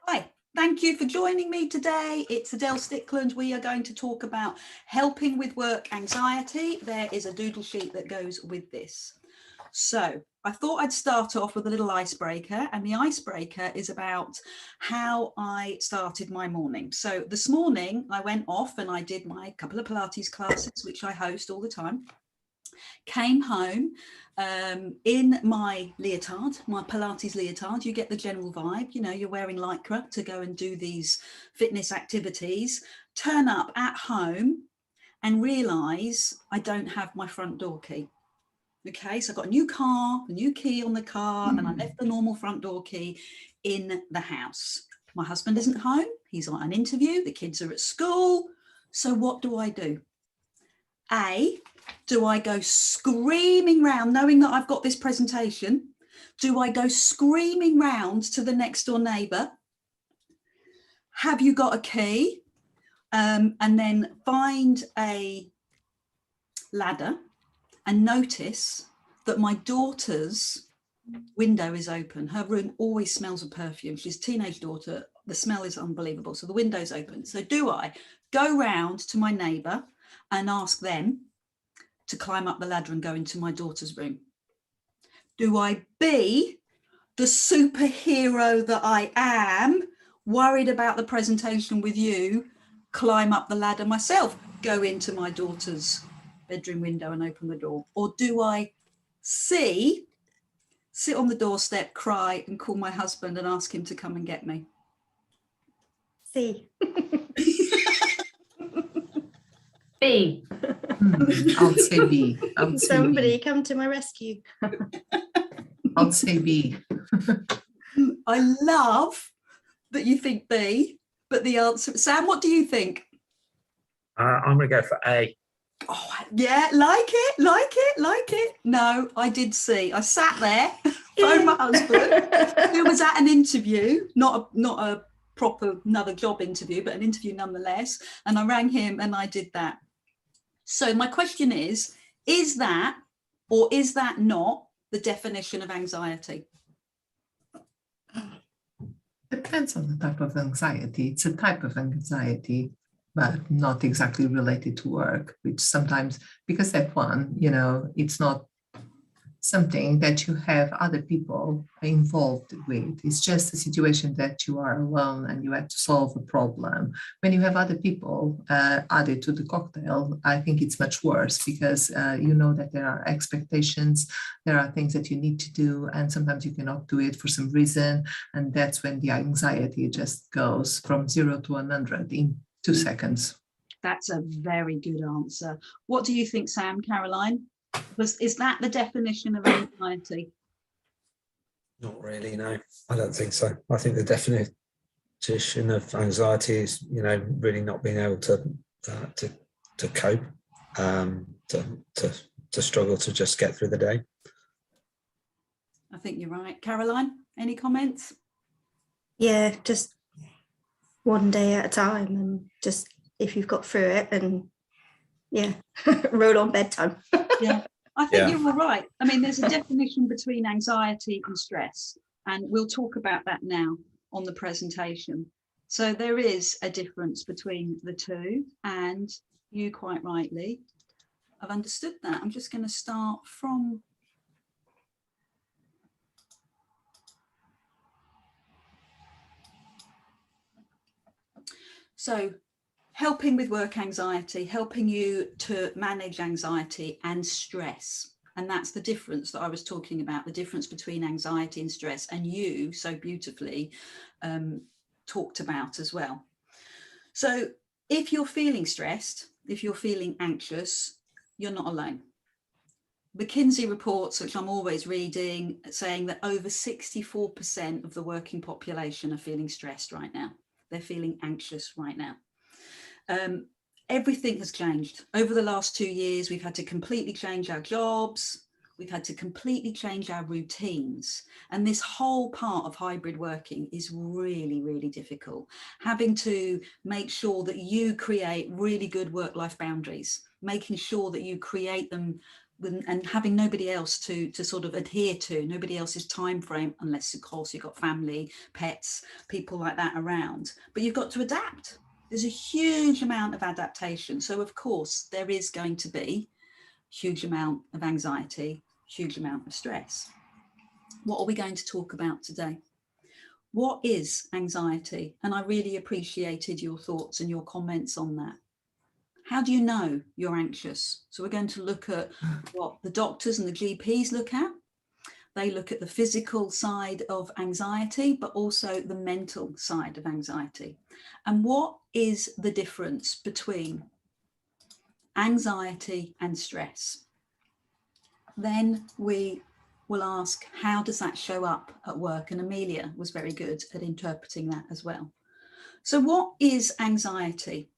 Hi, thank you for joining me today. It's Adele Stickland. We are going to talk about helping with work anxiety. There is a doodle sheet that goes with this. So I thought I'd start off with a little icebreaker, and the icebreaker is about how I started my morning. So this morning I went off and I did my couple of Pilates classes, which I host all the time. Came home in my leotard, my Pilates leotard. You get the general vibe, you know, you're wearing lycra to go and do these fitness activities. Turn up at home and realise I don't have my front door key. Okay, so I've got a new car, a new key on the car, and I left the normal front door key in the house. My husband isn't home, he's on an interview, the kids are at school. So what do? A, do I go screaming round, knowing that I've got this presentation? Do I go screaming round to the next door neighbour? Have you got a key? And then find a ladder and notice that my daughter's window is open. Her room always smells of perfume. She's a teenage daughter. The smell is unbelievable. So the window's open. So do I go round to my neighbour and ask them to climb up the ladder and go into my daughter's room? Do I be the superhero that I am, worried about the presentation with you, climb up the ladder myself, go into my daughter's bedroom window and open the door? Or do I sit on the doorstep, cry and call my husband and ask him to come and get me? C. B. I'll say B. Somebody come to my rescue. I'll say B. I love that you think B, but the answer, Sam, what do you think? I'm going to go for A. Oh, yeah, like it. No, I did C. I sat there, phoned my husband, who was at an interview, not a proper another job interview, but an interview nonetheless. And I rang him and I did that. So my question is that, or is that not the definition of anxiety? Depends on the type of anxiety. It's a type of anxiety, but not exactly related to work, which sometimes, because that one, you know, it's not something that you have other people involved with. It's just a situation that you are alone and you have to solve a problem. When you have other people added to the cocktail, I think it's much worse, because you know that there are expectations, there are things that you need to do, and sometimes you cannot do it for some reason. And that's when the anxiety just goes from 0 to 100 in 2 seconds. That's a very good answer. What do you think, Sam, Caroline? Is that the definition of anxiety? Not really, no. I don't think so. I think the definition of anxiety is, you know, really not being able to cope, to struggle to just get through the day. I think you're right. Caroline, any comments? Yeah, just one day at a time, and just if you've got through it, and yeah, roll on bedtime. Yeah, I think you're all right. I mean, there's a definition between anxiety and stress, and we'll talk about that now on the presentation. So there is a difference between the two, and you quite rightly have understood that. I'm just going to start from so helping with work anxiety, helping you to manage anxiety and stress. And that's the difference that I was talking about, the difference between anxiety and stress. And you so beautifully talked about as well. So if you're feeling stressed, if you're feeling anxious, you're not alone. McKinsey reports, which I'm always reading, saying that over 64% of the working population are feeling stressed right now. They're feeling anxious right now. Everything has changed. Over the last 2 years, we've had to completely change our jobs. We've had to completely change our routines. And this whole part of hybrid working is really, really difficult. Having to make sure that you create really good work-life boundaries, making sure that you create them and having nobody else to sort of adhere to, nobody else's time frame, unless of course you've got family, pets, people like that around, but you've got to adapt. There's a huge amount of adaptation. So of course there is going to be huge amount of anxiety, huge amount of stress. What are we going to talk about today? What is anxiety? And I really appreciated your thoughts and your comments on that. How do you know you're anxious? So we're going to look at what the doctors and the GPs look at. They look at the physical side of anxiety, but also the mental side of anxiety. And what is the difference between anxiety and stress? Then we will ask, how does that show up at work? And Amelia was very good at interpreting that as well. So what is anxiety?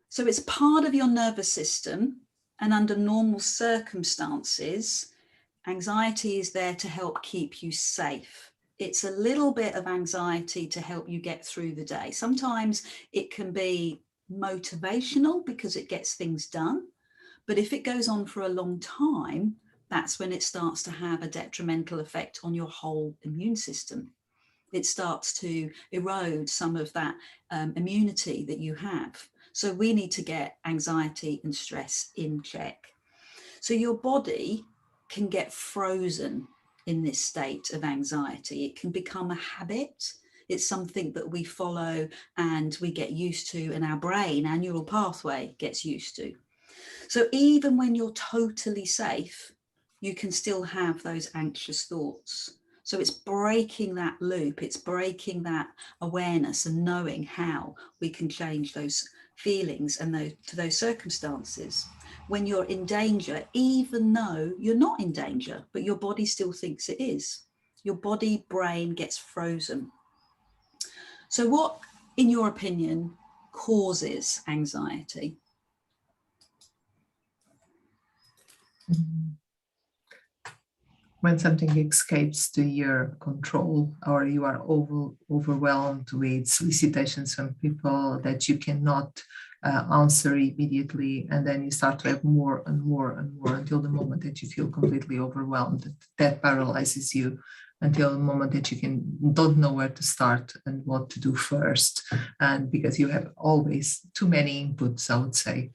So it's part of your nervous system, and under normal circumstances, anxiety is there to help keep you safe. It's a little bit of anxiety to help you get through the day. Sometimes it can be motivational because it gets things done. But if it goes on for a long time, that's when it starts to have a detrimental effect on your whole immune system. It starts to erode some of that immunity that you have. So we need to get anxiety and stress in check. So your body can get frozen in this state of anxiety. It can become a habit. It's something that we follow and we get used to, and our brain, our neural pathway gets used to. So even when you're totally safe, you can still have those anxious thoughts. So it's breaking that loop, it's breaking that awareness and knowing how we can change those feelings and to those circumstances. When you're in danger, even though you're not in danger, but your body still thinks it is. Your body brain gets frozen. So what, in your opinion, causes anxiety? When something escapes to your control, or you are overwhelmed with solicitations from people that you cannot answer immediately, and then you start to have more and more and more until the moment that you feel completely overwhelmed. That paralyzes you until the moment that you don't know where to start and what to do first, and because you have always too many inputs, I would say.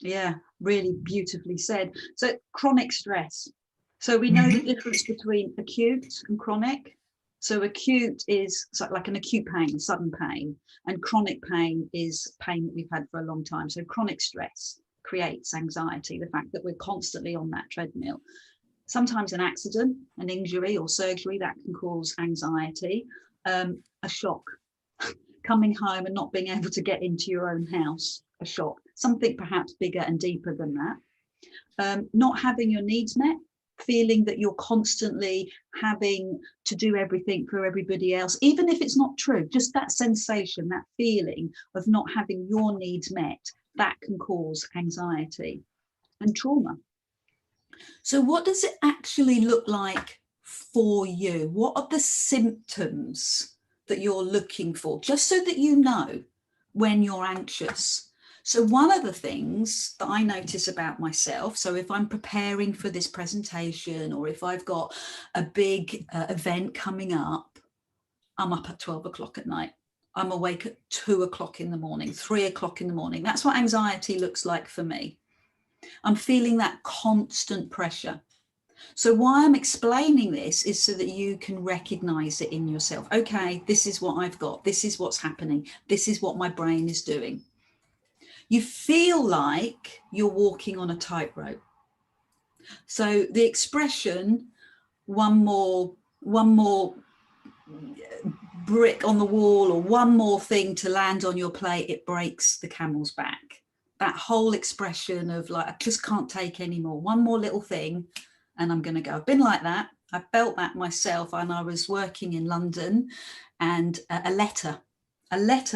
Yeah, really beautifully said. So chronic stress. So we know the difference between acute and chronic. So acute is like an acute pain, sudden pain, and chronic pain is pain that we've had for a long time. So chronic stress creates anxiety, the fact that we're constantly on that treadmill. Sometimes an accident, an injury or surgery, that can cause anxiety. A shock, coming home and not being able to get into your own house, a shock. Something perhaps bigger and deeper than that. Not having your needs met, feeling that you're constantly having to do everything for everybody else, even if it's not true, just that sensation, that feeling of not having your needs met, that can cause anxiety. And trauma. So what does it actually look like for you? What are the symptoms that you're looking for, just so that you know when you're anxious? So one of the things that I notice about myself, so if I'm preparing for this presentation, or if I've got a big event coming up, I'm up at 12 o'clock at night. I'm awake at 2 o'clock in the morning, 3 o'clock in the morning. That's what anxiety looks like for me. I'm feeling that constant pressure. So why I'm explaining this is so that you can recognize it in yourself. Okay, this is what I've got. This is what's happening. This is what my brain is doing. You feel like you're walking on a tightrope. So the expression, one more brick on the wall, or one more thing to land on your plate, it breaks the camel's back. That whole expression of like, I just can't take anymore. One more little thing and I'm going to go. I've been like that. I felt that myself when I was working in London, and a letter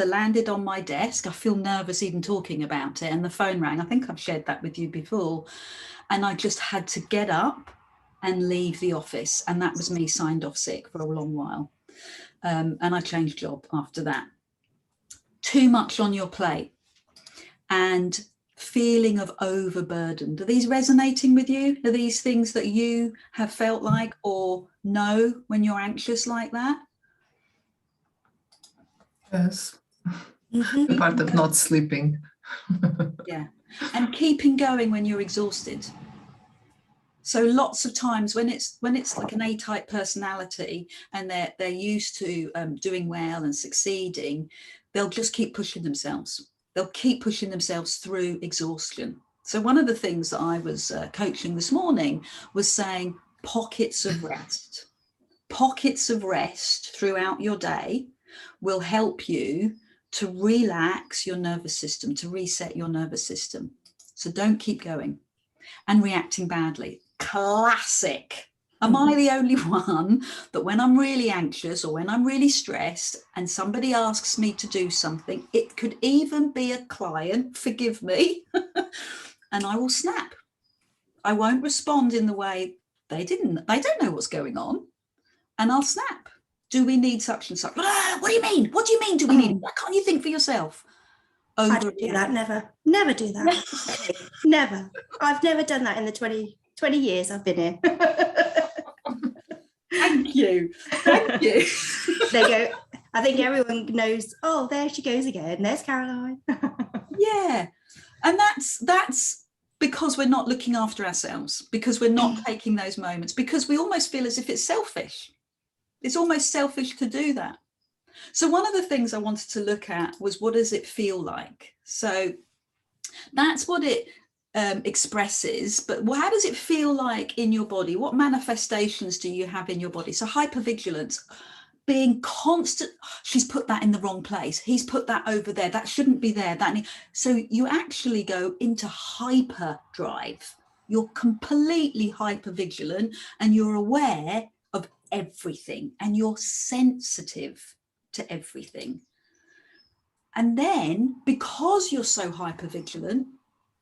landed on my desk. I feel nervous even talking about it, and the phone rang. I think I've shared that with you before. And I just had to get up and leave the office. And that was me signed off sick for a long while. And I changed job after that. Too much on your plate. And feeling of overburdened. Are these resonating with you? Are these things that you have felt like or know when you're anxious like that? Yes. Mhm. The part of not sleeping. Yeah. And keeping going when you're exhausted. So lots of times when it's like an A-type personality and they're used to doing well and succeeding, they'll just keep pushing themselves. They'll keep pushing themselves through exhaustion. So one of the things that I was coaching this morning was saying pockets of rest. Pockets of rest throughout your day will help you to relax your nervous system, to reset your nervous system. So don't keep going and reacting badly. Classic. Am I the only one that when I'm really anxious or when I'm really stressed and somebody asks me to do something, it could even be a client, forgive me, and I will snap. I won't respond in the way they don't know what's going on, and I'll snap. Do we need such and such? What do you mean? What do you mean do we need it? Why can't you think for yourself? I don't do that, never do that. Never. I've never done that in the 20 years I've been here. Thank you. Thank you. There you go. I think everyone knows, oh, there she goes again. There's Caroline. Yeah. And that's because we're not looking after ourselves, because we're not taking those moments, because we almost feel as if it's selfish. It's almost selfish to do that. So one of the things I wanted to look at was, what does it feel like? So that's what it expresses, but how does it feel like in your body? What manifestations do you have in your body? So hypervigilance, being constant. She's put that in the wrong place. He's put that over there. That shouldn't be there. So you actually go into hyperdrive. You're completely hypervigilant and you're aware of everything and you're sensitive to everything. And then because you're so hypervigilant,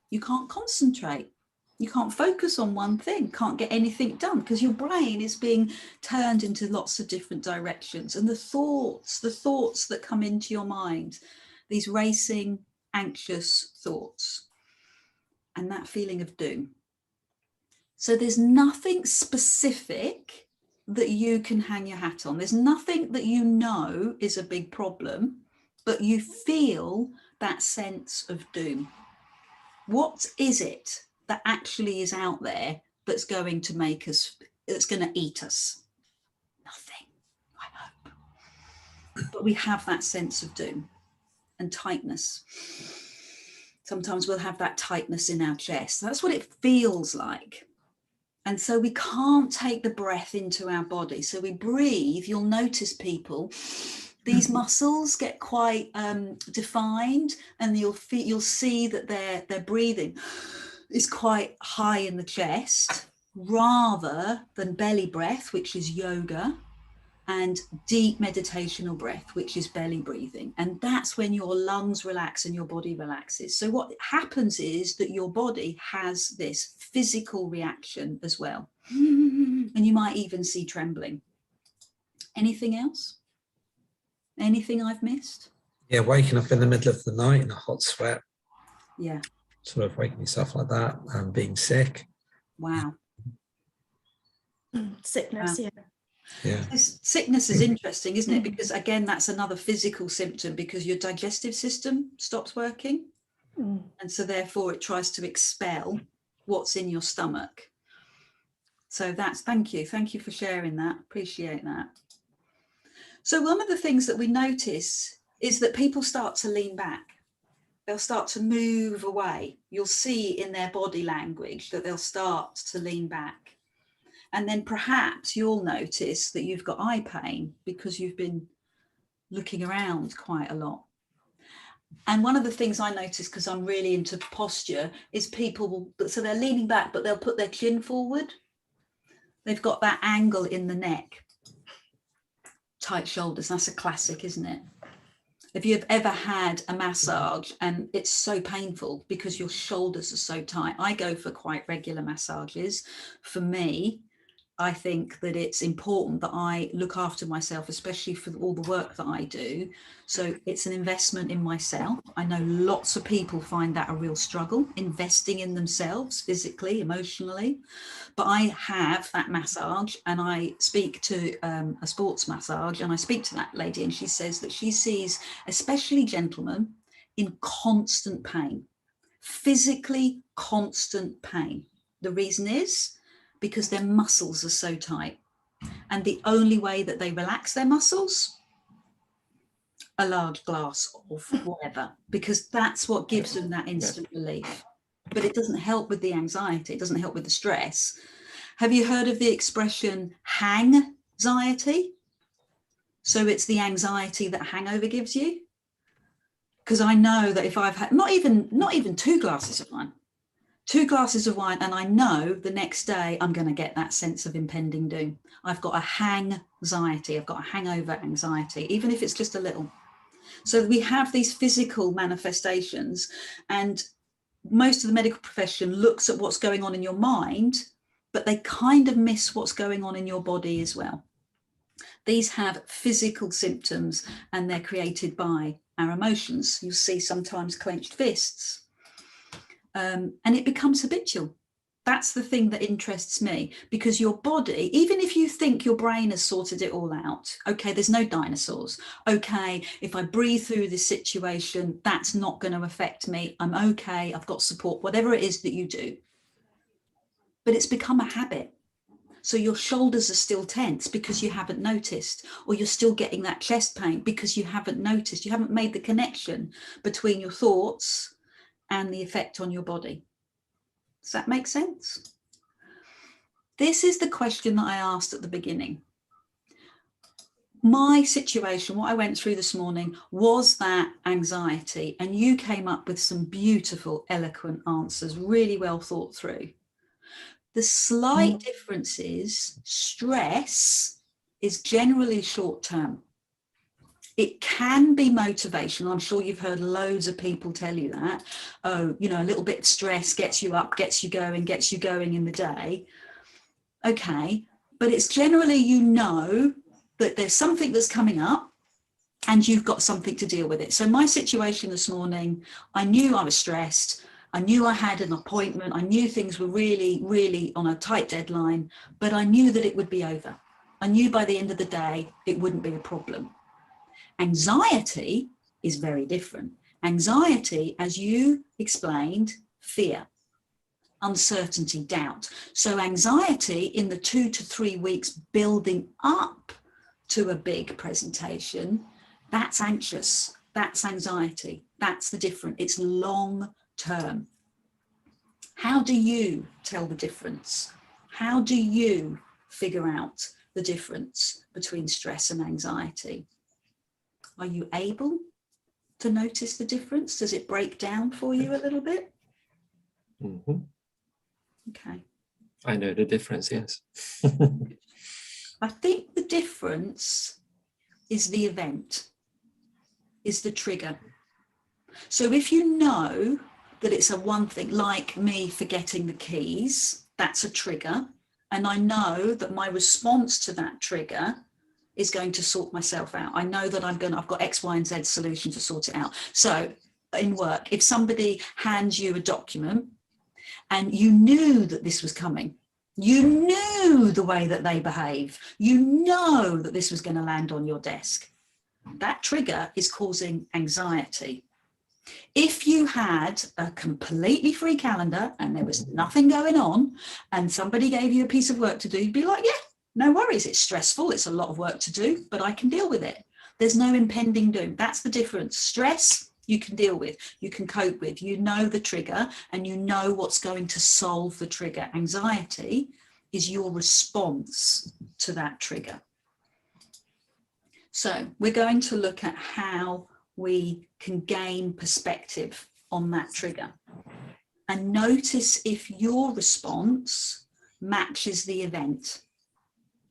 you can't concentrate. You can't focus on one thing, can't get anything done because your brain is being turned into lots of different directions. And the thoughts that come into your mind, these racing, anxious thoughts, and that feeling of doom. So there's nothing specific that you can hang your hat on. There's nothing that you know is a big problem, but you feel that sense of doom. What is it that actually is out there that's going to make us, that's going to eat us? Nothing, I hope. But we have that sense of doom and tightness. Sometimes we'll have that tightness in our chest. That's what it feels like. And so we can't take the breath into our body. So we breathe. You'll notice people, these muscles get quite defined, and you'll see that their breathing is quite high in the chest rather than belly breath, which is yoga, and deep meditational breath, which is belly breathing. And that's when your lungs relax and your body relaxes. So what happens is that your body has this physical reaction as well. And you might even see trembling. Anything else? Anything I've missed? Yeah, waking up in the middle of the night in a hot sweat. Yeah. Sort of waking yourself like that and being sick. Wow. Sickness, Wow. Yeah. This sickness is interesting, isn't it? Because again, that's another physical symptom, because your digestive system stops working. And so therefore it tries to expel what's in your stomach. So thank you for sharing that. Appreciate that. So one of the things that we notice is that people start to lean back. They'll start to move away. You'll see in their body language that they'll start to lean back. And then perhaps you'll notice that you've got eye pain because you've been looking around quite a lot. And one of the things I notice, because I'm really into posture, is people so they're leaning back, but they'll put their chin forward. They've got that angle in the neck. Tight shoulders, that's a classic, isn't it? If you've ever had a massage and it's so painful because your shoulders are so tight, I go for quite regular massages. For me, I think that it's important that I look after myself, especially for all the work that I do. So it's an investment in myself. I know lots of people find that a real struggle, investing in themselves physically, emotionally. But I have that massage, and I speak to a sports massage, and I speak to that lady, and she says that she sees especially gentlemen in constant pain, physically constant pain. The reason is because their muscles are so tight, and the only way that they relax their muscles, a large glass of whatever, because that's what gives them that instant relief. But it doesn't help with the anxiety, it doesn't help with the stress. Have you heard of the expression hang-anxiety? So it's the anxiety that hangover gives you. Because I know that if I've had not even 2 glasses of wine, 2 glasses of wine, and I know the next day I'm going to get that sense of impending doom. I've got a hang-anxiety, I've got a hangover anxiety, even if it's just a little. So we have these physical manifestations, and most of the medical profession looks at what's going on in your mind, but they kind of miss what's going on in your body as well. These have physical symptoms, and they're created by our emotions. You'll see sometimes clenched fists. And it becomes habitual. That's the thing that interests me, because your body, even if you think your brain has sorted it all out, okay, there's no dinosaurs. Okay, if I breathe through this situation, that's not going to affect me. I'm okay, I've got support, whatever it is that you do. But it's become a habit. So your shoulders are still tense because you haven't noticed, or you're still getting that chest pain because you haven't noticed. You haven't made the connection between your thoughts and the effect on your body. Does that make sense? This is the question that I asked at the beginning. My situation, what I went through this morning, was that anxiety, and you came up with some beautiful, eloquent answers, really well thought through. The slight difference is stress is generally short term. It can be motivational. I'm sure you've heard loads of people tell you that. Oh, you know, a little bit of stress gets you up, gets you going in the day. Okay, but it's generally, you know, that there's something that's coming up and you've got something to deal with it. So my situation this morning, I knew I was stressed. I knew I had an appointment. I knew things were really, really on a tight deadline, but I knew that it would be over. I knew by the end of the day, it wouldn't be a problem. Anxiety is very different. Anxiety, as you explained, fear, uncertainty, doubt. So anxiety in the 2 to 3 weeks building up to a big presentation, that's anxious, that's anxiety, that's the difference. It's long term. How do you tell the difference? How do you figure out the difference between stress and anxiety? Are you able to notice the difference? Does it break down for you a little bit? Mm-hmm. Okay. I know the difference, yes. I think the difference is the event, is the trigger. So if you know that it's a one thing, like me forgetting the keys, that's a trigger. And I know that my response to that trigger is going to sort myself out. I know that I've got X, Y, and Z solution to sort it out. So in work, if somebody hands you a document and you knew that this was coming, you knew the way that they behave, you know that this was going to land on your desk, that trigger is causing anxiety. If you had a completely free calendar and there was nothing going on and somebody gave you a piece of work to do, you'd be like, yeah, no worries, it's stressful, it's a lot of work to do, but I can deal with it. There's no impending doom. That's the difference. Stress, you can deal with, you can cope with, you know the trigger and you know what's going to solve the trigger. Anxiety is your response to that trigger. So we're going to look at how we can gain perspective on that trigger and notice if your response matches the event.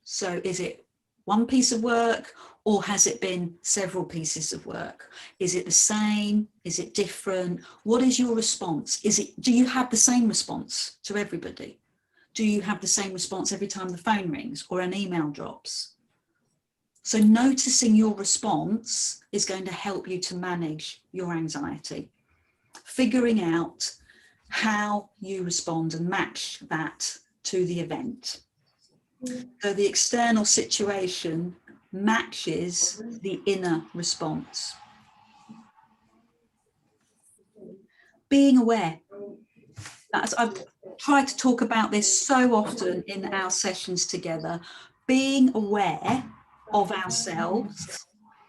So is it one piece of work or has it been several pieces of work? Is it the same? Is it different? What is your response? Do you have the same response to everybody? do you have the same response every time the phone rings or an email drops? So noticing your response is going to help you to manage your anxiety. Figuring out how you respond and match that to the event. So the external situation matches the inner response. Being aware. I've tried to talk about this so often in our sessions together. Being aware of ourselves,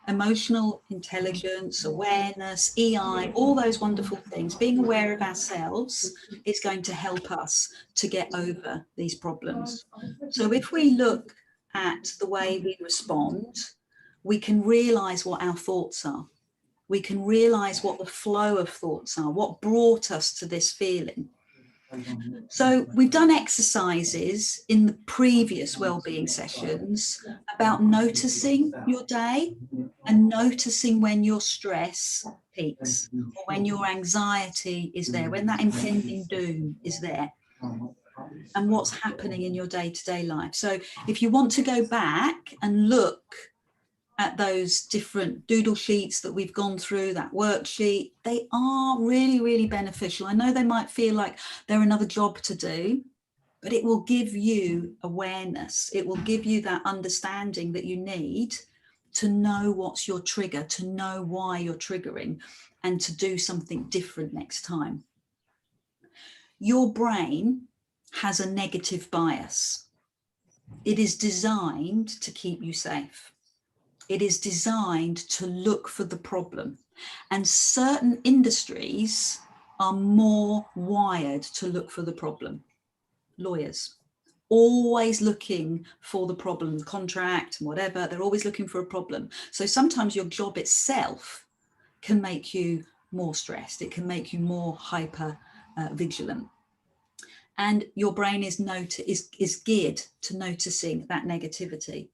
emotional intelligence, awareness, EI, all those wonderful things. Being aware of ourselves is going to help us to get over these problems. So if we look at the way we respond, we can realize what our thoughts are. We can realize what the flow of thoughts are, what brought us to this feeling. So we've done exercises in the previous wellbeing sessions about noticing your day and noticing when your stress peaks or when your anxiety is there, when that impending doom is there, and what's happening in your day-to-day life. So if you want to go back and look at those different doodle sheets that we've gone through, that worksheet, they are really, really beneficial. I know they might feel like they're another job to do, but it will give you awareness. It will give you that understanding that you need to know what's your trigger, to know why you're triggering, and to do something different next time. Your brain has a negative bias. It is designed to keep you safe. It is designed to look for the problem. And certain industries are more wired to look for the problem. Lawyers, always looking for the problem, contract, whatever, they're always looking for a problem. So sometimes your job itself can make you more stressed. It can make you more hyper vigilant. And your brain is geared to noticing that negativity.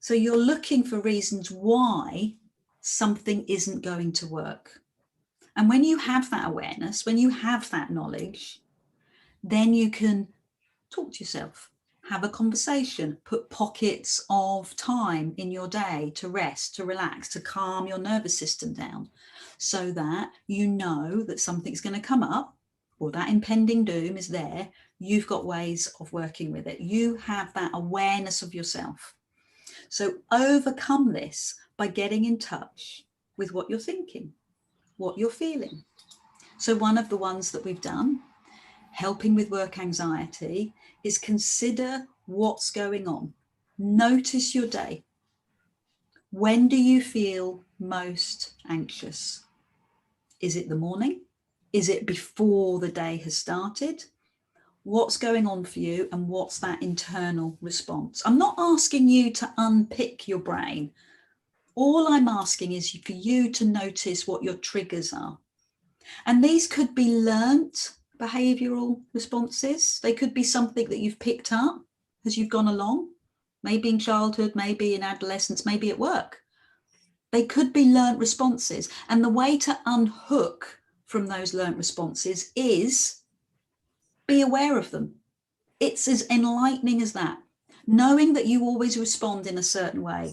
So you're looking for reasons why something isn't going to work. And when you have that awareness, when you have that knowledge, then you can talk to yourself, have a conversation, put pockets of time in your day to rest, to relax, to calm your nervous system down so that you know that something's going to come up or that impending doom is there. You've got ways of working with it. You have that awareness of yourself. So overcome this by getting in touch with what you're thinking, what you're feeling. So one of the ones that we've done, helping with work anxiety, is consider what's going on. Notice your day. When do you feel most anxious? Is it the morning? Is it before the day has started? What's going on for you and what's that internal response? I'm not asking you to unpick your brain. All I'm asking is for you to notice what your triggers are. And these could be learnt behavioural responses. They could be something that you've picked up as you've gone along, maybe in childhood, maybe in adolescence, maybe at work. They could be learnt responses. And the way to unhook from those learnt responses is be aware of them. It's as enlightening as that. Knowing that you always respond in a certain way,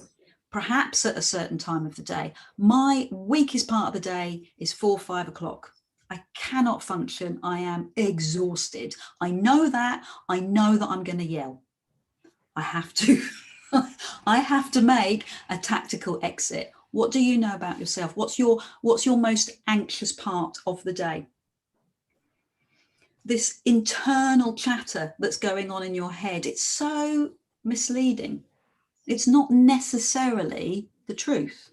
perhaps at a certain time of the day. My weakest part of the day is 4 or 5 o'clock. I cannot function. I am exhausted. I know that I'm going to yell. I have to. I have to make a tactical exit. What do you know about yourself? What's your most anxious part of the day? This internal chatter that's going on in your head, it's so misleading. It's not necessarily the truth.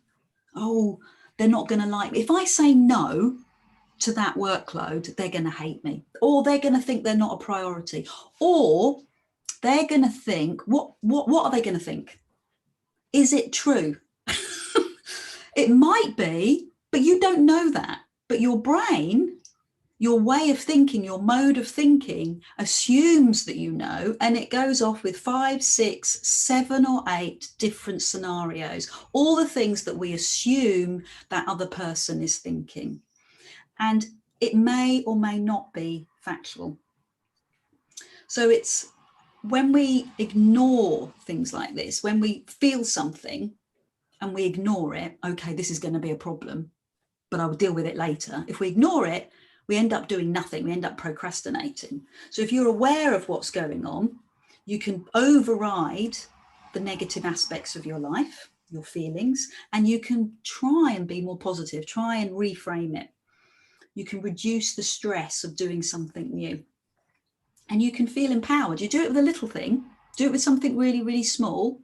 Oh, they're not going to like me. If I say no to that workload, they're going to hate me, or they're going to think they're not a priority, or they're going to think, what are they going to think? Is it true? It might be, but you don't know that. But your brain, your way of thinking, your mode of thinking assumes that you know, and it goes off with 5, 6, 7 or 8 different scenarios, all the things that we assume that other person is thinking. And it may or may not be factual. So it's when we ignore things like this, when we feel something and we ignore it, okay, this is going to be a problem, but I will deal with it later. If we ignore it, we end up doing nothing. We end up procrastinating. So if you're aware of what's going on, you can override the negative aspects of your life, your feelings, and you can try and be more positive, try and reframe it. You can reduce the stress of doing something new. And you can feel empowered. You do it with a little thing, do it with something really, really small,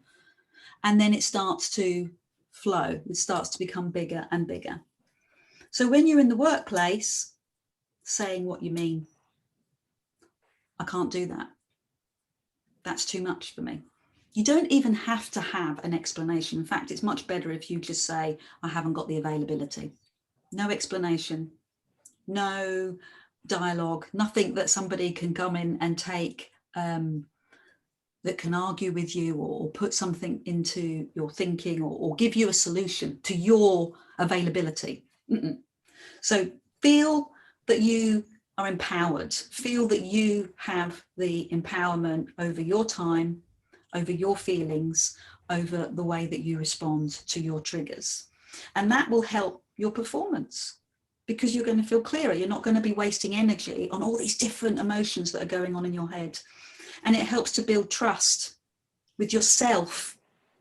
and then it starts to flow. It starts to become bigger and bigger. So when you're in the workplace, saying what you mean, I can't do that. That's too much for me. You don't even have to have an explanation. In fact, it's much better if you just say, I haven't got the availability. No explanation, no dialogue, nothing that somebody can come in and take that can argue with you or put something into your thinking or give you a solution to your availability. So feel that you are empowered, feel that you have the empowerment over your time, over your feelings, over the way that you respond to your triggers. And that will help your performance because you're going to feel clearer. You're not going to be wasting energy on all these different emotions that are going on in your head. And it helps to build trust with yourself.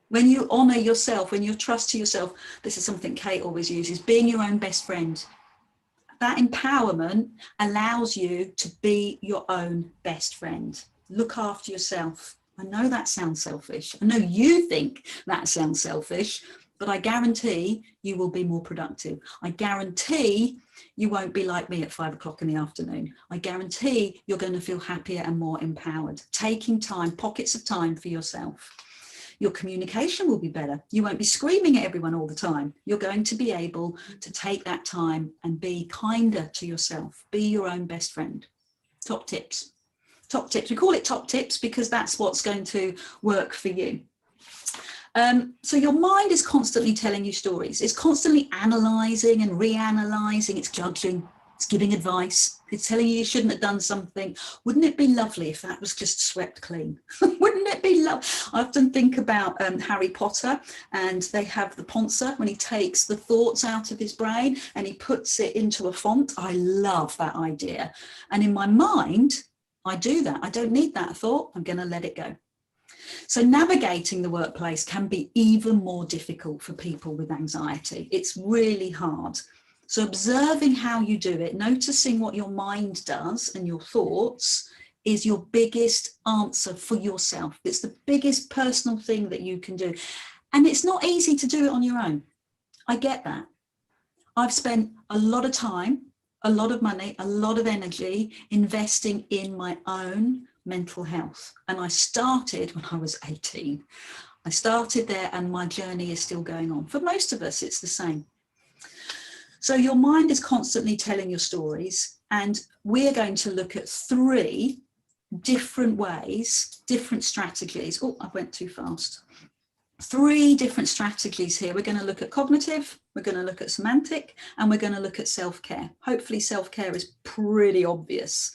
When you honor yourself, when you trust to yourself, this is something Kate always uses, being your own best friend. That empowerment allows you to be your own best friend. Look after yourself. I know that sounds selfish. I know you think that sounds selfish, but I guarantee you will be more productive. I guarantee you won't be like me at 5 o'clock in the afternoon. I guarantee you're going to feel happier and more empowered. Taking time, pockets of time for yourself. Your communication will be better. You won't be screaming at everyone all the time. You're going to be able to take that time and be kinder to yourself. Be your own best friend. Top tips. Top tips. We call it top tips because that's what's going to work for you. So your mind is constantly telling you stories. It's constantly analysing and reanalyzing. It's judging. It's giving advice. It's telling you you shouldn't have done something. Wouldn't it be lovely if that was just swept clean? Wouldn't it be lovely? I often think about Harry Potter, and they have the Poncer when he takes the thoughts out of his brain and he puts it into a font. I love that idea. And in my mind, I do that. I don't need that thought. I'm going to let it go. So navigating the workplace can be even more difficult for people with anxiety. It's really hard. So observing how you do it, noticing what your mind does and your thoughts is your biggest answer for yourself. It's the biggest personal thing that you can do. And it's not easy to do it on your own. I get that. I've spent a lot of time, a lot of money, a lot of energy investing in my own mental health. And I started when I was 18. I started there and my journey is still going on. For most of us, it's the same. So your mind is constantly telling your stories, and we're going to look at 3 different ways, different strategies. Oh, I went too fast. 3 different strategies here. We're going to look at cognitive, we're going to look at semantic, and we're going to look at self-care. Hopefully self-care is pretty obvious.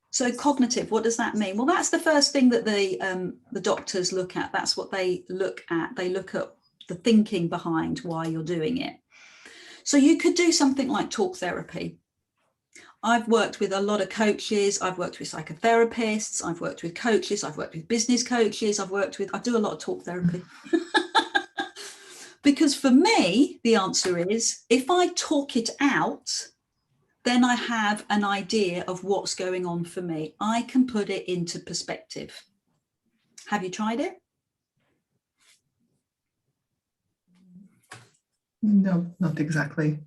So cognitive, what does that mean? Well, that's the first thing that the doctors look at. That's what they look at. They look at the thinking behind why you're doing it. So you could do something like talk therapy. I've worked with a lot of coaches. I've worked with psychotherapists. I've worked with coaches. I've worked with business coaches. I do a lot of talk therapy. Because for me, the answer is, if I talk it out, then I have an idea of what's going on for me. I can put it into perspective. Have you tried it? No, not exactly.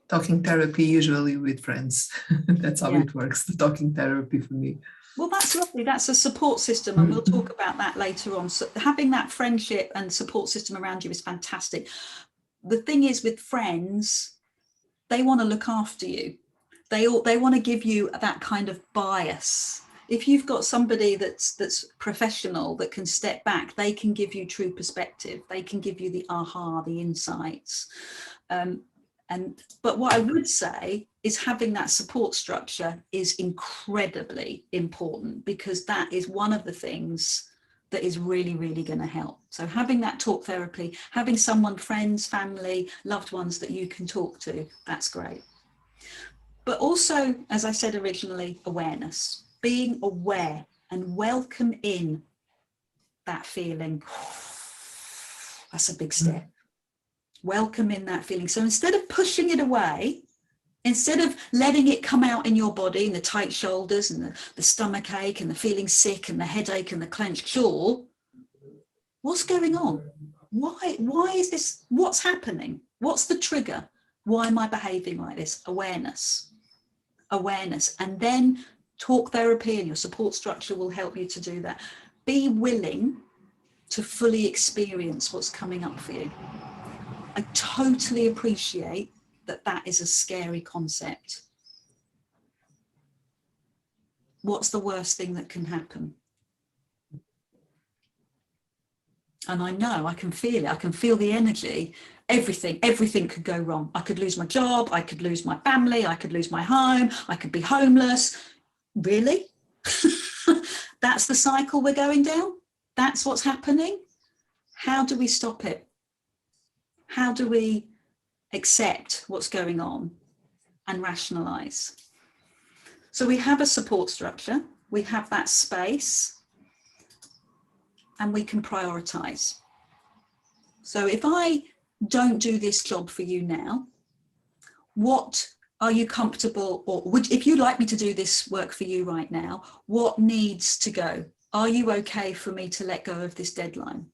Talking therapy usually with friends. That's how it works, the talking therapy for me. Well, that's lovely. That's a support system, and we'll talk about that later on. So having that friendship and support system around you is fantastic. The thing is, with friends, they want to look after you. They want to give you that kind of bias. If you've got somebody that's professional, that can step back, they can give you true perspective. They can give you the aha, the insights. But what I would say is having that support structure is incredibly important, because that is one of the things that is really, really going to help. So having that talk therapy, having someone, friends, family, loved ones that you can talk to, that's great. But also, as I said originally, awareness, being aware and welcome in that feeling. That's a big step. Welcome in that feeling. So instead of pushing it away, instead of letting it come out in your body, and the tight shoulders and the stomach ache and the feeling sick and the headache and the clenched jaw, what's going on? Why is this? What's happening? What's the trigger? Why am I behaving like this? Awareness. And then talk therapy and your support structure will help you to do that. Be willing to fully experience what's coming up for you. I totally appreciate that is a scary concept. What's the worst thing that can happen? And I know, I can feel it. I can feel the energy. Everything could go wrong. I could lose my job. I could lose my family. I could lose my home. I could be homeless. Really? That's the cycle we're going down? That's what's happening? How do we stop it? How do we accept what's going on and rationalize? So we have a support structure, we have that space, and we can prioritize. So if I don't do this job for you now, what are you comfortable, or if you'd like me to do this work for you right now, what needs to go? Are you okay for me to let go of this deadline?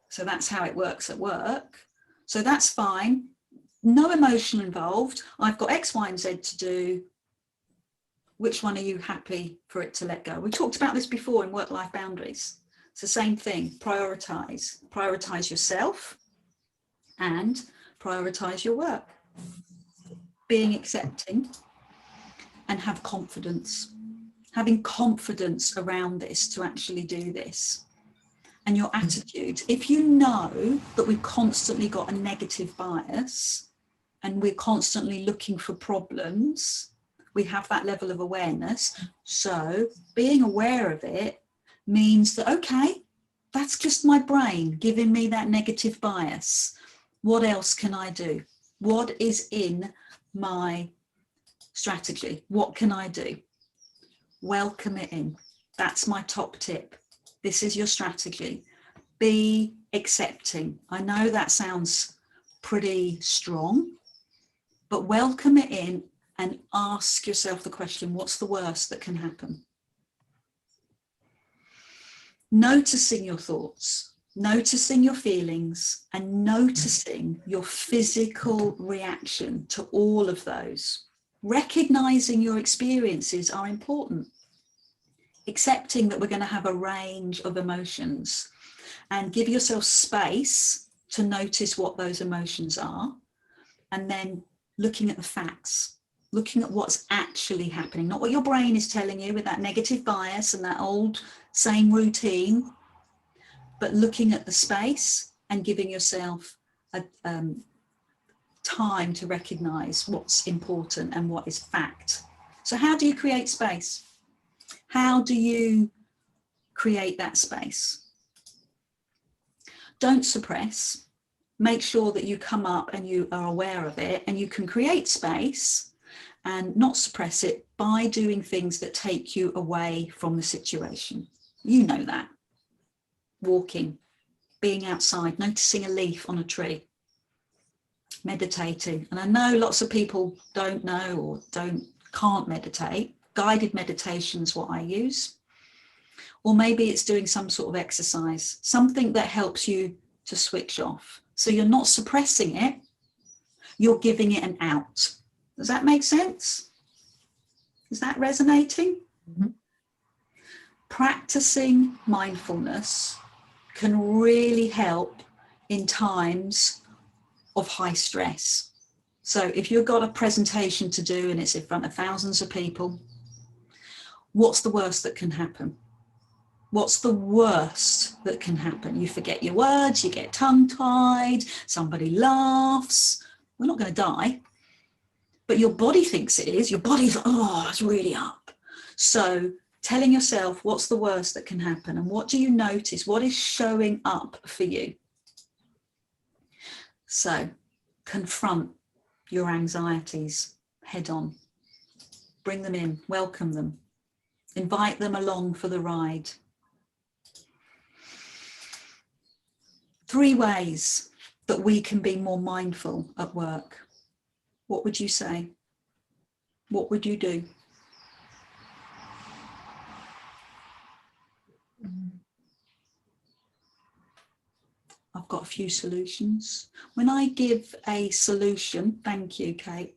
So that's how it works at work. So that's fine. No emotion involved. I've got X, Y, and Z to do. Which one are you happy for it to let go? We talked about this before in work-life boundaries. It's the same thing. Prioritize yourself and prioritize your work. Being accepting and have confidence. Having confidence around this to actually do this. And your attitude. If you know that we've constantly got a negative bias and we're constantly looking for problems, we have that level of awareness. So being aware of it means that, okay, that's just my brain giving me that negative bias. What else can I do? What is in my strategy? What can I do? Welcome it in. That's my top tip. This is your strategy. Be accepting. I know that sounds pretty strong, but welcome it in and ask yourself the question, what's the worst that can happen? Noticing your thoughts, noticing your feelings, and noticing your physical reaction to all of those. Recognizing your experiences are important. Accepting that we're going to have a range of emotions, and give yourself space to notice what those emotions are, and then looking at the facts, looking at what's actually happening, not what your brain is telling you with that negative bias and that old same routine, but looking at the space and giving yourself a time to recognize what's important and what is fact. So how do you create space? How do you create that space? Don't suppress. Make sure that you come up and you are aware of it, and you can create space and not suppress it by doing things that take you away from the situation. You know that. Walking, being outside, noticing a leaf on a tree, meditating. And I know lots of people don't know or can't meditate. Guided meditation is what I use. Or maybe it's doing some sort of exercise, something that helps you to switch off. So you're not suppressing it, you're giving it an out. Does that make sense? Is that resonating? Mm-hmm. Practicing mindfulness can really help in times of high stress. So if you've got a presentation to do and it's in front of thousands of people, what's the worst that can happen? What's the worst that can happen? You forget your words, you get tongue-tied, somebody laughs. We're not going to die. but your body thinks it is. Your body's like, oh, it's really up. So telling yourself what's the worst that can happen and what do you notice? What is showing up for you? So confront your anxieties head on. Bring them in, welcome them, invite them along for the ride. 3 ways that we can be more mindful at work. What would you say? What would you do? I've got a few solutions. When I give a solution, thank you, Kate.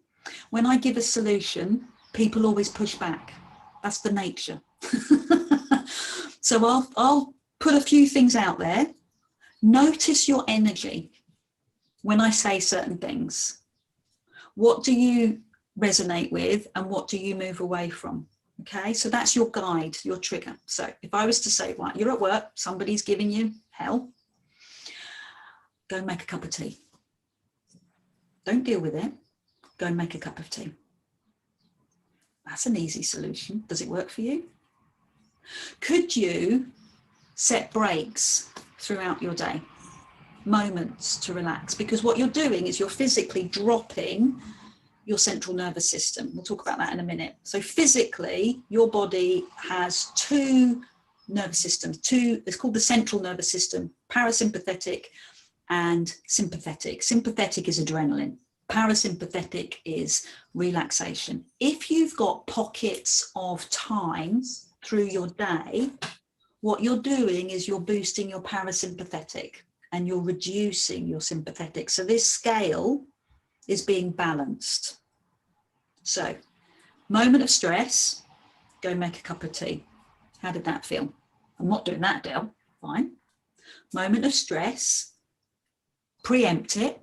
When I give a solution, people always push back. That's the nature. So I'll put a few things out there. Notice your energy when I say certain things. What do you resonate with and what do you move away from? Okay, so that's your guide, your trigger. So if I was to say, right, you're at work, somebody's giving you hell, go and make a cup of tea. Don't deal with it. Go and make a cup of tea. That's an easy solution. Does it work for you? Could you set breaks throughout your day? Moments to relax, because what you're doing is you're physically dropping your central nervous system. We'll talk about that in a minute. So physically, your body has 2 nervous systems. It's called the central nervous system, parasympathetic and sympathetic. Sympathetic is adrenaline. Parasympathetic is relaxation. If you've got pockets of time through your day, what you're doing is you're boosting your parasympathetic and you're reducing your sympathetic. So this scale is being balanced. So, moment of stress, go make a cup of tea. How did that feel? I'm not doing that, Del. Fine. Moment of stress, preempt it,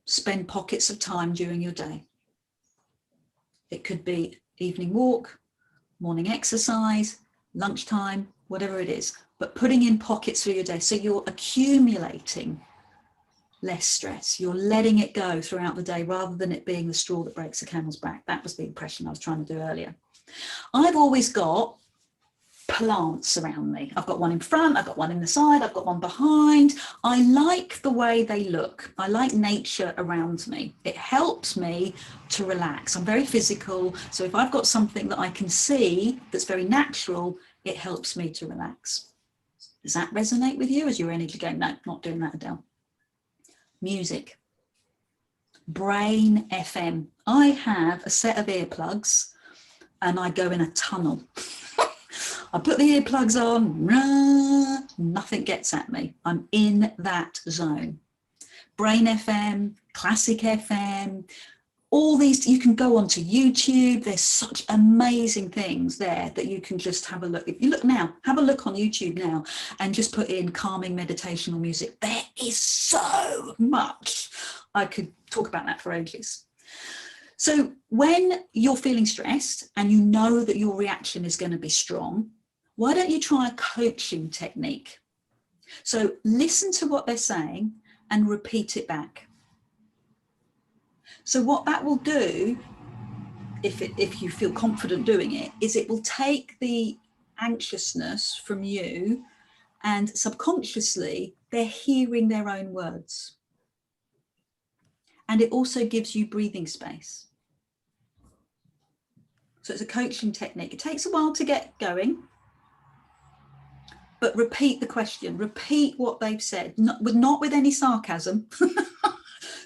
spend pockets of time during your day. It could be evening walk, morning exercise, lunchtime, whatever it is, but putting in pockets through your day. So you're accumulating less stress. You're letting it go throughout the day rather than it being the straw that breaks the camel's back. That was the impression I was trying to do earlier. I've always got plants around me. I've got one in front, I've got one in the side, I've got one behind. I like the way they look. I like nature around me. It helps me to relax. I'm very physical. So if I've got something that I can see that's very natural, it helps me to relax. Does that resonate with you? Is your energy going, no, not doing that, Adele? Music. Brain FM. I have a set of earplugs and I go in a tunnel. I put the earplugs on, nothing gets at me. I'm in that zone. Brain FM, Classic FM, all these, you can go onto YouTube. There's such amazing things there that you can just have a look. If you look now, have a look on YouTube now and just put in calming meditational music. There is so much. I could talk about that for ages. So when you're feeling stressed and you know that your reaction is going to be strong, why don't you try a coaching technique? So listen to what they're saying and repeat it back. So what that will do, if you feel confident doing it, is it will take the anxiousness from you and subconsciously they're hearing their own words. And it also gives you breathing space. So it's a coaching technique. It takes a while to get going, but repeat the question, repeat what they've said, not with any sarcasm.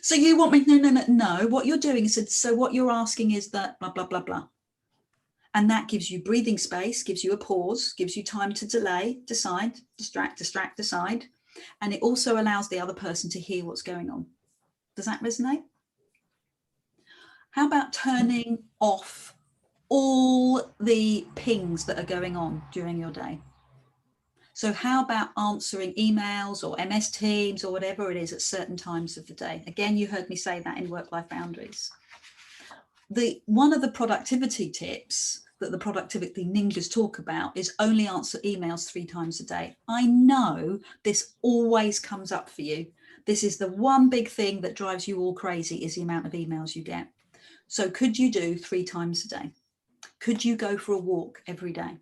So you want me, no, what you're doing is, so what you're asking is that blah, blah, blah, blah. And that gives you breathing space, gives you a pause, gives you time to delay, decide, distract, decide. And it also allows the other person to hear what's going on. Does that resonate? How about turning off all the pings that are going on during your day? So how about answering emails or MS Teams or whatever it is at certain times of the day? Again, you heard me say that in Work-Life Boundaries. One of the productivity tips that the productivity ninjas talk about is only answer emails 3 times a day. I know this always comes up for you. This is the one big thing that drives you all crazy, is the amount of emails you get. So could you do 3 times a day? Could you go for a walk every day?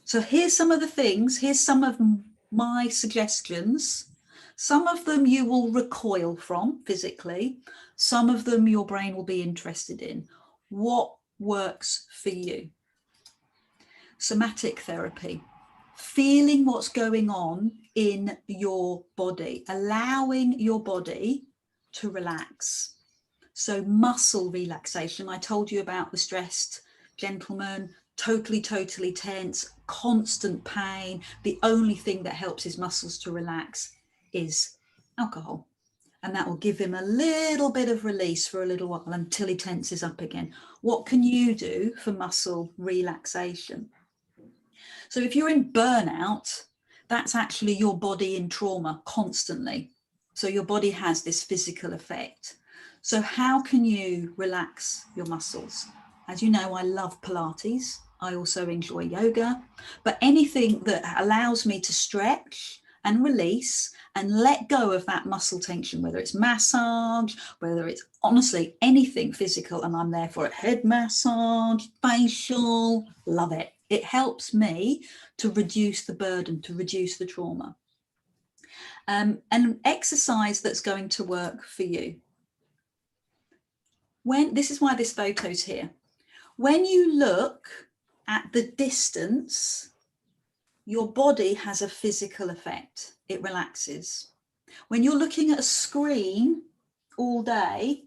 So here's some of the things, here's some of my suggestions. Some of them you will recoil from physically. Some of them your brain will be interested in. What works for you? Somatic therapy, feeling what's going on in your body, allowing your body to relax. So muscle relaxation, I told you about the stressed gentleman, totally tense, constant pain. The only thing that helps his muscles to relax is alcohol. And that will give him a little bit of release for a little while until he tenses up again. What can you do for muscle relaxation? So if you're in burnout, that's actually your body in trauma constantly. So your body has this physical effect. So how can you relax your muscles? As you know, I love Pilates. I also enjoy yoga, but anything that allows me to stretch and release and let go of that muscle tension, whether it's massage, whether it's honestly anything physical, and I'm there for it, head massage, facial, love it. It helps me to reduce the burden, to reduce the trauma. And exercise that's going to work for you. This is why this photo's here. When you look at the distance, your body has a physical effect. It relaxes. When you're looking at a screen all day,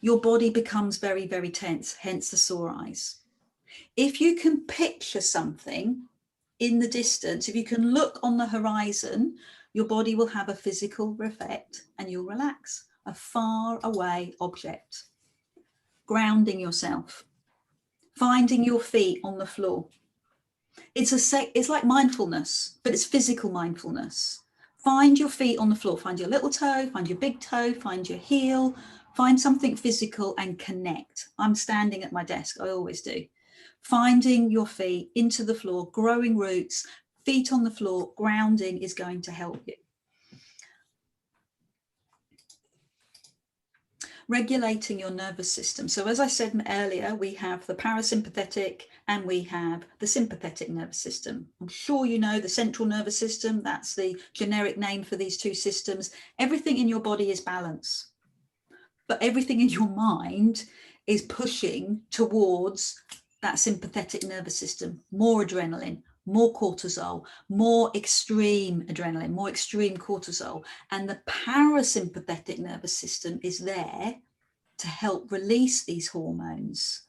your body becomes very tense, hence the sore eyes. If you can picture something in the distance, if you can look on the horizon, your body will have a physical effect and you'll relax. A far away object. Grounding yourself. Finding your feet on the floor. It's like mindfulness, but it's physical mindfulness. Find your feet on the floor. Find your little toe, find your big toe, find your heel, find something physical and connect. I'm standing at my desk, I always do. Finding your feet into the floor, growing roots, feet on the floor, grounding is going to help you. Regulating your nervous system. So as I said earlier, we have the parasympathetic and we have the sympathetic nervous system. I'm sure you know the central nervous system, that's the generic name for these two systems. Everything in your body is balance, but everything in your mind is pushing towards that sympathetic nervous system, more adrenaline, more cortisol, more extreme adrenaline, more extreme cortisol. And the parasympathetic nervous system is there to help release these hormones.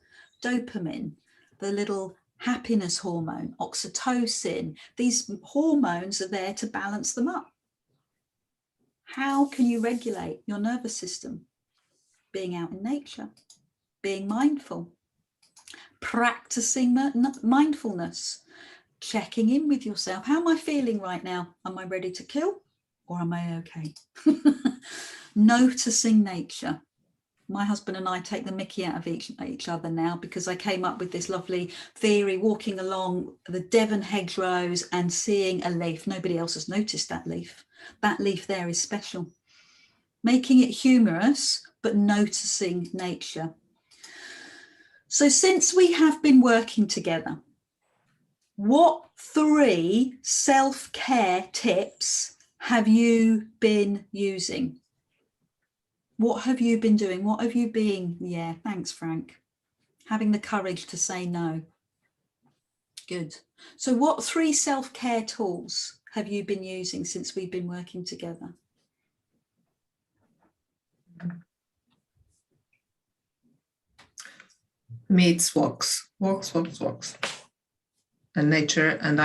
Dopamine, the little happiness hormone, oxytocin, these hormones are there to balance them up. How can you regulate your nervous system? Being out in nature, being mindful, practicing mindfulness, checking in with yourself. How am I feeling right now? Am I ready to kill or am I okay? Noticing nature. My husband and I take the mickey out of each other now because I came up with this lovely theory, walking along the Devon hedgerows and seeing a leaf. Nobody else has noticed that leaf. That leaf there is special. Making it humorous, but noticing nature. So since we have been working together, what 3 self-care tips have you been using? What have you been doing? What have you been? Yeah, thanks, Frank. Having the courage to say no. Good. So what 3 self-care tools have you been using since we've been working together? Me, it's walks, and nature. And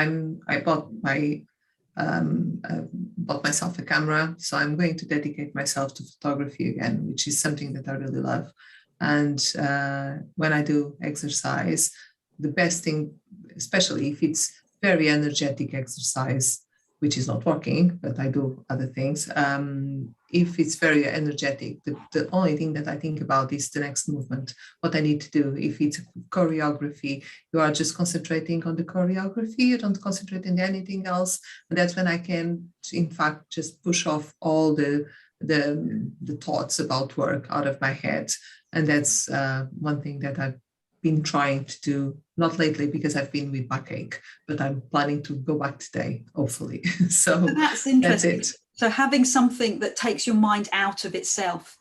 I bought myself a camera, so I'm going to dedicate myself to photography again, which is something that I really love. And when I do exercise, the best thing, especially if it's very energetic exercise, which is not walking, but I do other things. If it's very energetic, the only thing that I think about is the next movement, what I need to do. If it's choreography, you are just concentrating on the choreography, you don't concentrate on anything else. And that's when I can, in fact, just push off all the thoughts about work out of my head. And that's one thing that I've been trying to do, not lately because I've been with backache, but I'm planning to go back today, hopefully. So That's interesting. that's it. So having something that takes your mind out of itself,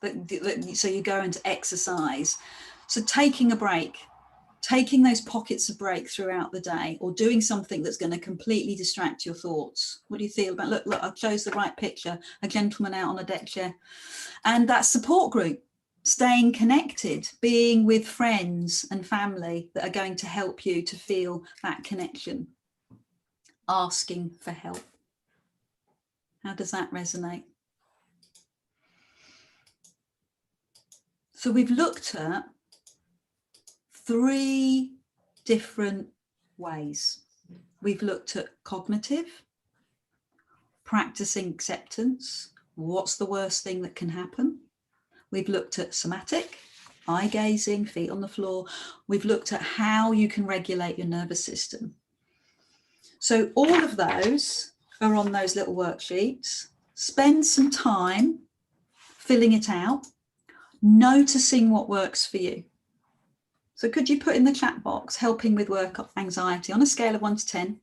so you go into exercise. So taking a break, taking those pockets of break throughout the day, or doing something that's going to completely distract your thoughts. What do you feel about, look, I chose the right picture, a gentleman out on a deck chair. And that support group, staying connected, being with friends and family that are going to help you to feel that connection, asking for help. How does that resonate? So we've looked at 3 different ways. We've looked at cognitive, practicing acceptance, what's the worst thing that can happen? We've looked at somatic, eye gazing, feet on the floor. We've looked at how you can regulate your nervous system. So all of those are on those little worksheets. Spend some time filling it out, noticing what works for you. So could you put in the chat box, helping with work anxiety on a scale of 1 to 10?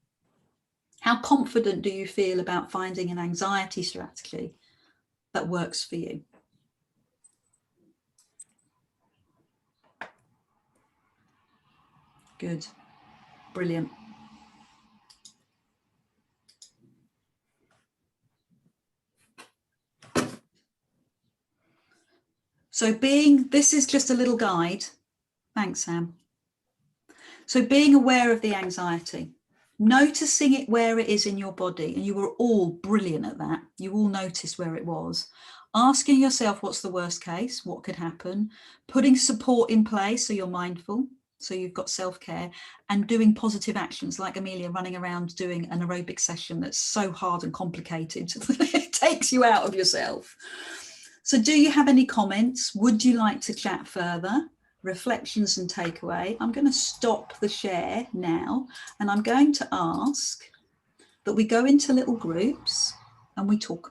How confident do you feel about finding an anxiety strategy that works for you? Good, brilliant. So this is just a little guide. Thanks, Sam. So being aware of the anxiety, noticing it where it is in your body, and you were all brilliant at that. You all noticed where it was. Asking yourself, what's the worst case? What could happen? Putting support in place so you're mindful, so you've got self-care, and doing positive actions like Amelia running around doing an aerobic session that's so hard and complicated. It takes you out of yourself. So do you have any comments? Would you like to chat further? Reflections and takeaway. I'm going to stop the share now, and I'm going to ask that we go into little groups and we talk